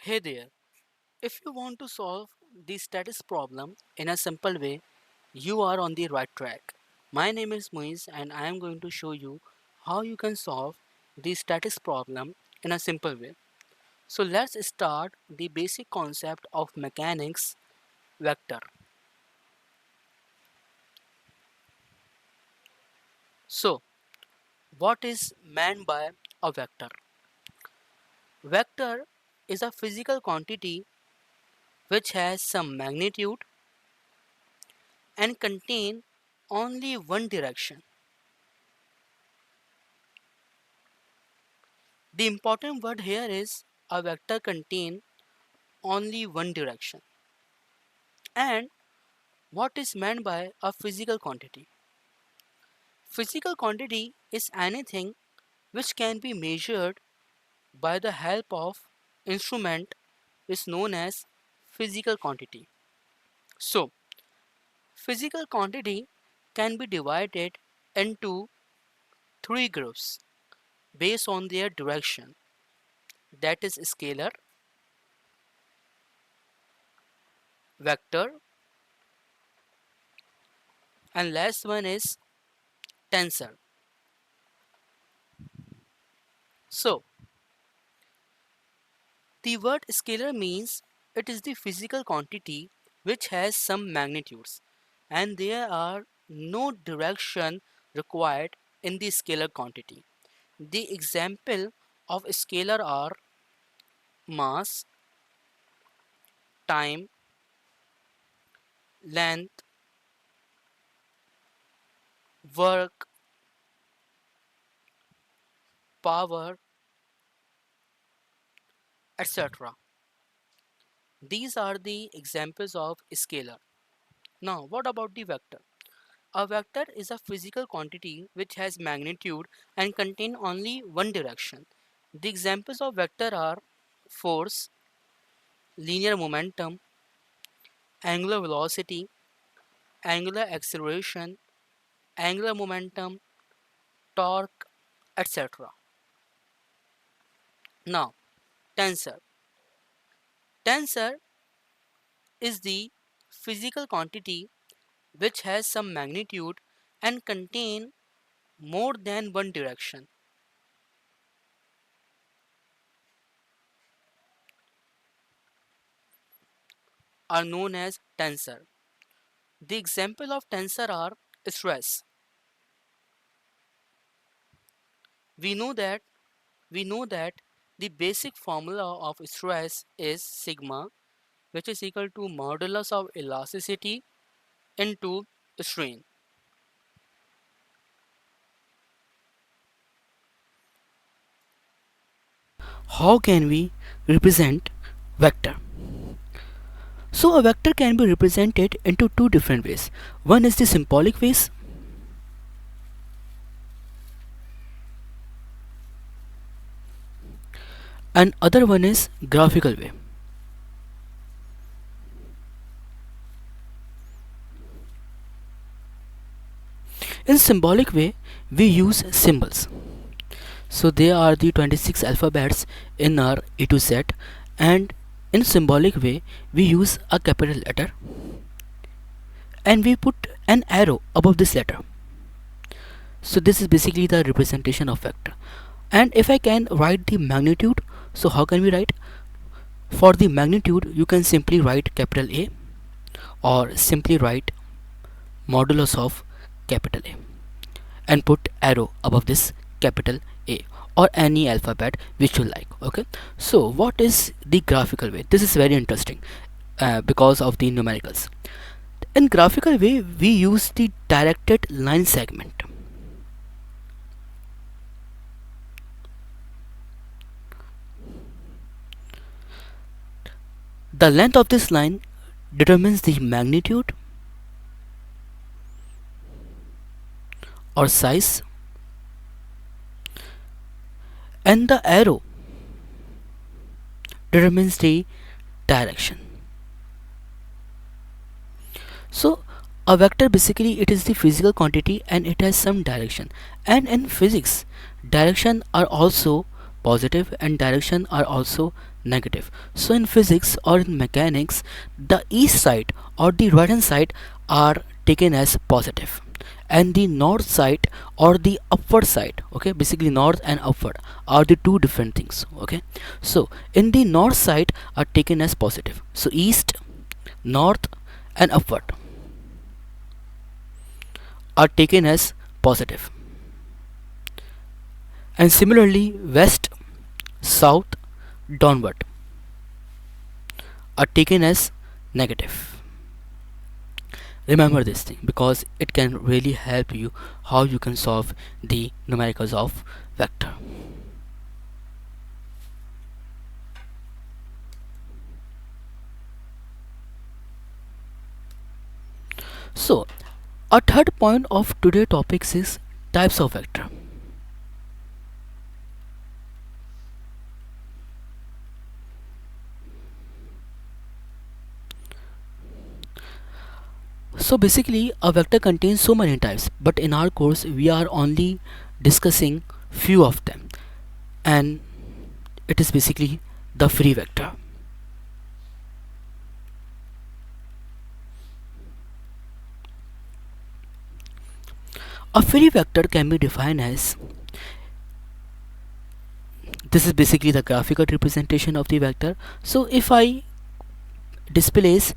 Hey there, if you want to solve the status problem in a simple way, you are on the right track. My name is Muiz and I am going to show you how you can solve the status problem in a simple way. So let's start the basic concept of mechanics vector. So what is meant by a vector? Vector is a physical quantity which has some magnitude and contain only one direction. The important word here is a vector contain only one direction. And what is meant by a physical quantity? Physical quantity is anything which can be measured by the help of instrument is known as physical quantity. So, physical quantity can be divided into three groups based on their direction, that is scalar, vector, and last one is tensor. So, the word scalar means it is the physical quantity which has some magnitudes and there are no direction required in the scalar quantity. The example of scalar are mass, time, length, work, power, etc. These are the examples of scalar. Now, what about the vector? A vector is a physical quantity which has magnitude and contain only one direction. The examples of vector are force, linear momentum, angular velocity, angular acceleration, angular momentum, torque, etc. Now, tensor. Tensor is the physical quantity which has some magnitude and contain more than one direction. Are known as tensor. The example of tensor are stress. We know that we know that the basic formula of stress is sigma, which is equal to modulus of elasticity into strain. How can we represent vector? So a vector can be represented into two different ways. One is the symbolic ways and other one is graphical way. In symbolic way, we use symbols. So there are the 26 alphabets in our A to Z, and in symbolic way we use a capital letter and we put an arrow above this letter. So this is basically the representation of vector. And if I can write the magnitude, so how can we write? For the magnitude you can simply write capital A or simply write modulus of capital A and put arrow above this capital A or any alphabet which you like. Okay, so what is the graphical way? This is very interesting because of the numericals. In graphical way we use the directed line segment. The length of this line determines the magnitude or size, and the arrow determines the direction. So a vector basically it is the physical quantity and it has some direction, and in physics direction are also positive and direction are also negative. So in physics or in mechanics, the east side or the right hand side are taken as positive, and the north side or the upward side, okay, basically north and upward are the two different things. Okay, so in the north side are taken as positive, so east, north and upward are taken as positive, and similarly west, south, downward are taken as negative. Remember this thing because it can really help you how you can solve the numericals of vector. So our third point of today's topics is types of vector. So basically a vector contains so many types, but in our course we are only discussing few of them, and it is basically the free vector. A free vector can be defined as, this is basically the graphical representation of the vector. So if I displace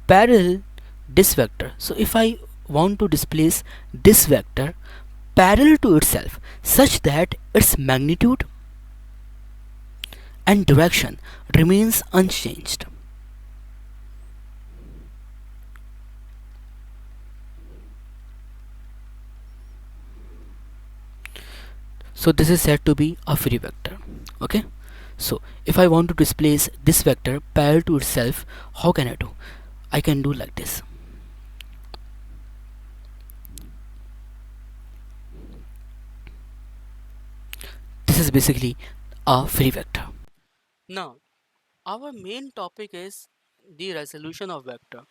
parallel this vector, so if I want to displace this vector parallel to itself such that its magnitude and direction remains unchanged, so this is said to be a free vector. Okay, so if I want to displace this vector parallel to itself, how can I do? I can do like this. This is basically a free vector. Now our main topic is the resolution of vector.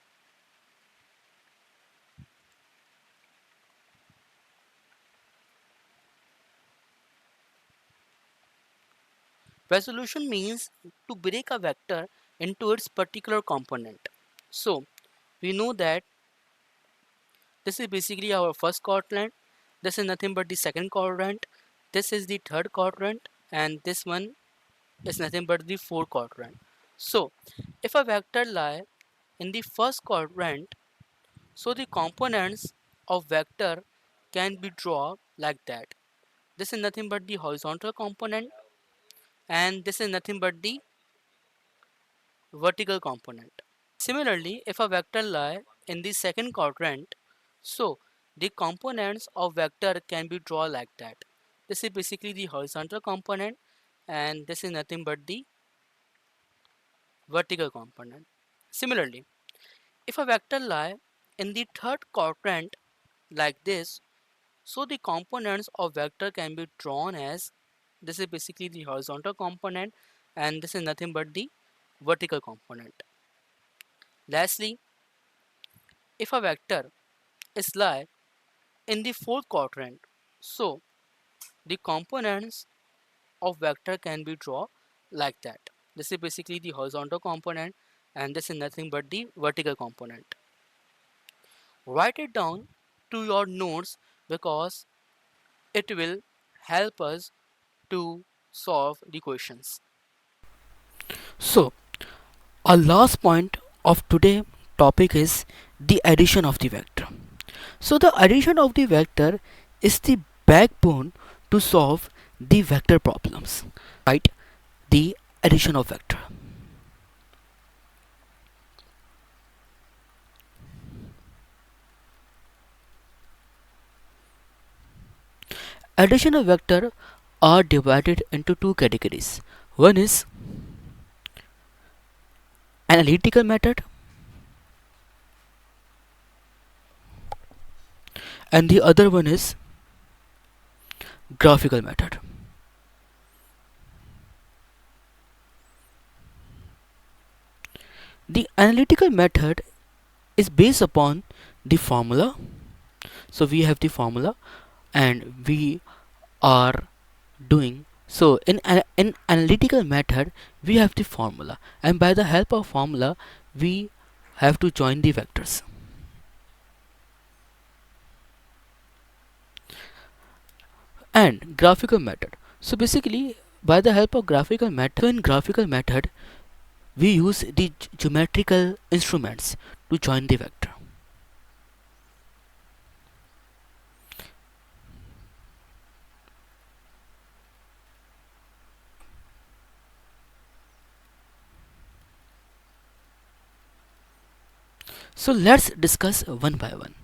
Resolution means to break a vector into its particular component. So we know that this is basically our first quadrant, this is nothing but the second quadrant, this is the third quadrant, and this one is nothing but the fourth quadrant. So if a vector lie in the first quadrant, so the components of vector can be drawn like that. This is nothing but the horizontal component, and this is nothing but the vertical component. Similarly, if a vector lie in the second quadrant, so the components of vector can be drawn like that. This is basically the horizontal component, and this is nothing but the vertical component. Similarly, if a vector lie in the third quadrant like this, so the components of vector can be drawn as, this is basically the horizontal component, and this is nothing but the vertical component. Lastly, if a vector is lie in the fourth quadrant, so the components of vector can be drawn like that. This is basically the horizontal component, and this is nothing but the vertical component. Write it down to your notes because it will help us to solve the questions. So our last point of today topic is the addition of the vector. So the addition of the vector is the backbone to solve the vector problems. Right? The addition of vector. Addition of vector are divided into two categories. One is analytical method, and the other one is graphical method. The analytical method is based upon the formula. So we have the formula and we are doing So in analytical method we have the formula, and by the help of formula we have to join the vectors. And graphical method. So basically by the help of graphical method, in graphical method we use the geometrical instruments to join the vector. So let's discuss one by one.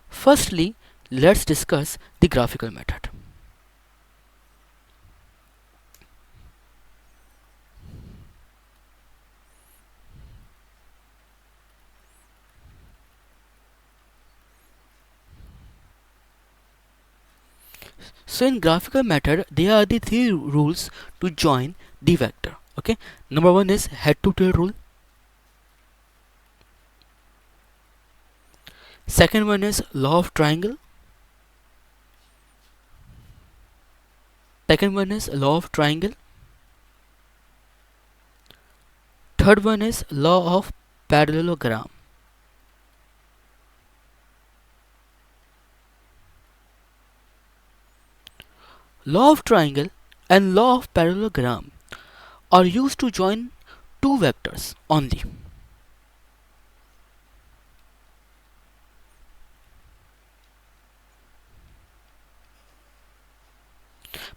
Firstly, let's discuss the graphical method. So in graphical method, there are the three rules to join the vector. Okay, number one is head to tail rule. Second one is law of triangle. Second one is law of triangle. Third one is law of parallelogram. Law of triangle and law of parallelogram are used to join two vectors only.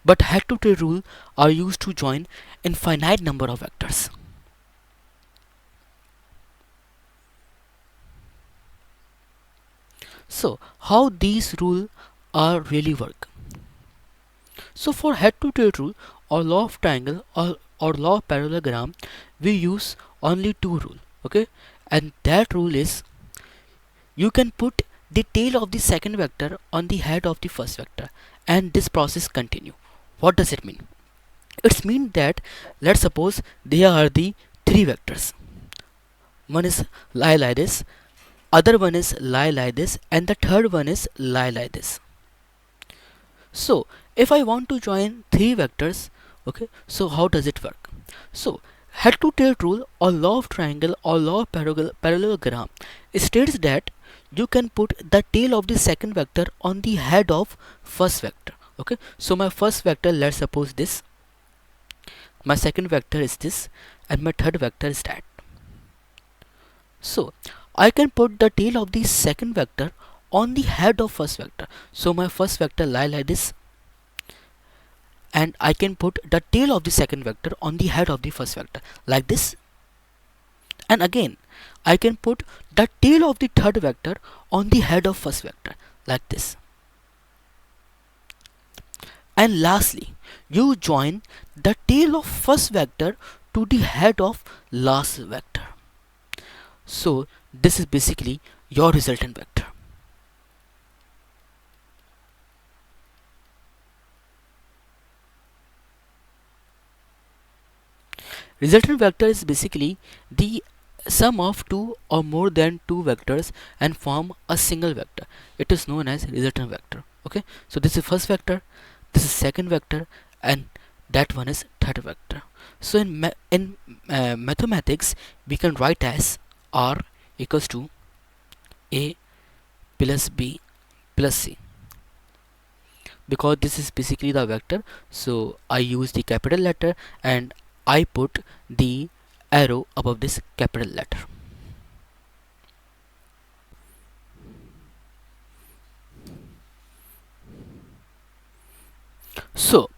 But head to tail rule are used to join infinite number of vectors. So how these rules are really work? So for head to tail rule or law of triangle or law of parallelogram, we use only two rule. Okay, and that rule is you can put the tail of the second vector on the head of the first vector, and this process continue. What does it mean? It's mean that let's suppose there are the three vectors. One is lie like this, other one is lie like this, and the third one is lie like this. So if I want to join three vectors, okay, so how does it work? So head to tail rule or law of triangle or law of parallelogram states that you can put the tail of the second vector on the head of first vector. Okay, so my first vector, let's suppose this, my second vector is this, and my third vector is that. So I can put the tail of the second vector on the head of first vector. So my first vector lie like this, and I can put the tail of the second vector on the head of the first vector like this. And again I can put the tail of the third vector on the head of first vector like this. And lastly, you join the tail of first vector to the head of last vector. So this is basically your resultant vector. Resultant vector is basically the sum of two or more than two vectors and form a single vector. It is known as resultant vector. Okay, so this is first vector, this is second vector, and that one is third vector. So in mathematics we can write as R equals to A plus B plus C, because this is basically the vector. So I use the capital letter and I put the arrow above this capital letter. So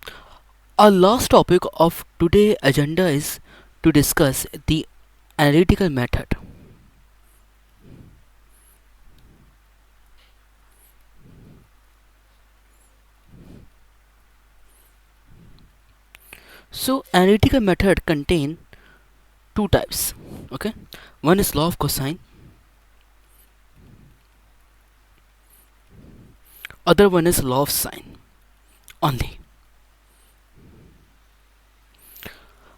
our last topic of today's agenda is to discuss the analytical method. So analytical method contain two types. Okay, one is law of cosine, other one is law of sine only.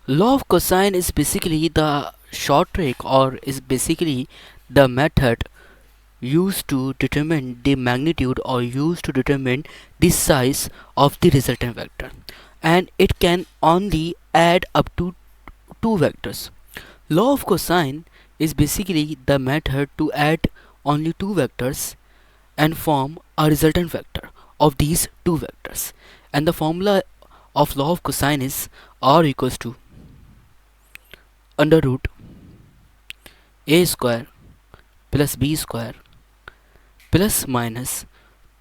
Law of cosine is basically the short trick, or is basically the method used to determine the magnitude or used to determine the size of the resultant vector. and it can only add up to two vectors. Law of cosine is basically the method to add only two vectors and form a resultant vector of these two vectors. And the formula of law of cosine is r equals to under root a square plus b square plus minus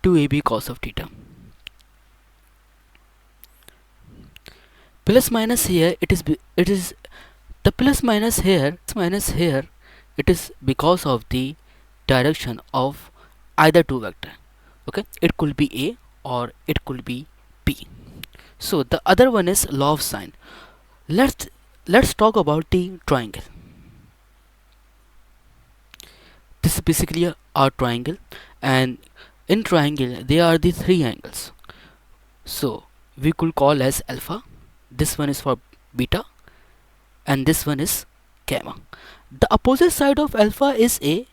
2ab cos of theta. Plus minus here it is the plus minus here it is because of the direction of either two vector. Okay, it could be a or it could be b. So the other one is law of sine. Let's talk about the triangle. This is basically a triangle, and in triangle there are the three angles. So we could call as alpha, this one is for beta, and this one is gamma. The opposite side of alpha is a,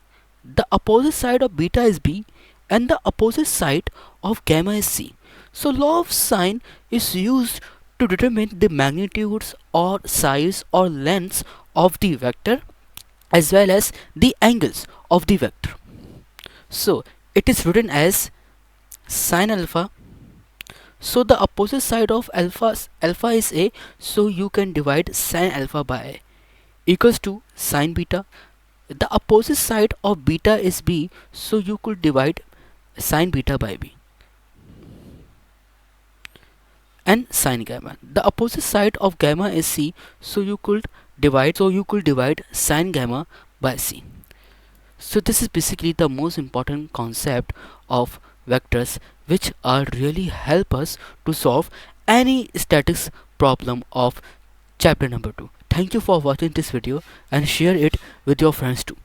the opposite side of beta is b, and the opposite side of gamma is c. So law of sine is used to determine the magnitudes or size or lengths of the vector as well as the angles of the vector. So it is written as sine alpha. So the opposite side of alpha is a, so you can divide sine alpha by a, equals to sine beta. The opposite side of beta is b, so you could divide sine beta by b. And sine gamma. The opposite side of gamma is c, so you could divide sine gamma by c. So this is basically the most important concept of vectors, which are really help us to solve any statistics problem of chapter number 2. Thank you for watching this video and share it with your friends too.